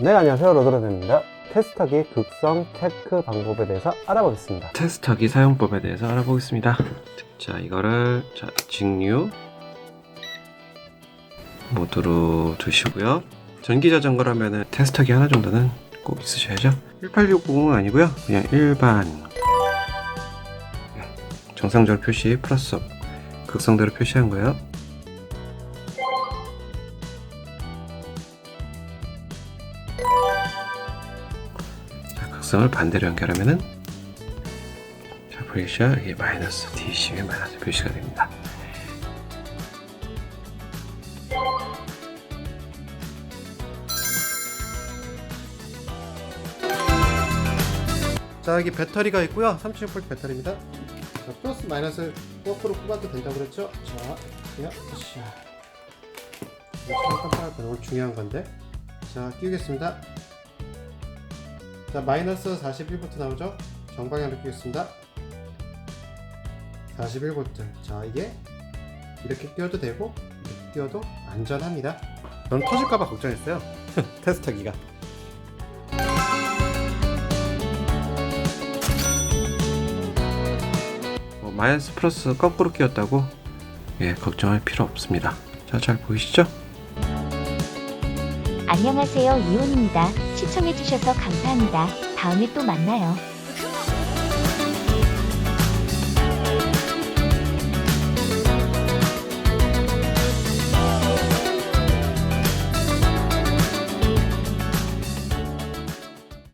네, 안녕하세요. 로드로드입니다. 테스터기 극성 체크 방법에 대해서 알아보겠습니다. 테스터기 사용법에 대해서 알아보겠습니다. 자, 이거를 직류 모드로 두시고요. 전기 자전거라면 테스터기 하나 정도는 꼭 있으셔야죠. 18690은 아니고요, 그냥 일반 정상적으로 표시 플러스 극성대로 표시한 거예요. 자, 극성을 반대로 연결하면은, 자, 보이시죠? 여기 마이너스 DC에 마이너스 표시가 됩니다. 자, 여기 배터리가 있고요. 36V 배터리입니다. 자, 플러스 마이너스 거꾸로 꼽아도 된다고 그랬죠? 자, 야, 자, 깜빡할 건 오늘 중요한 건데. 자, 끼우겠습니다. 자, 마이너스 41V 나오죠? 정방향으로 끼우겠습니다. 41V. 자, 이게 이렇게 끼워도 되고 이렇게 끼워도 안전합니다. 저는 터질까봐 걱정했어요. 테스터기가. 마이너스 플러스 거꾸로 끼웠다고 걱정할 필요 없습니다. 자, 잘 보이시죠? 안녕하세요, 이온입니다. 시청해주셔서 감사합니다. 다음에 또 만나요.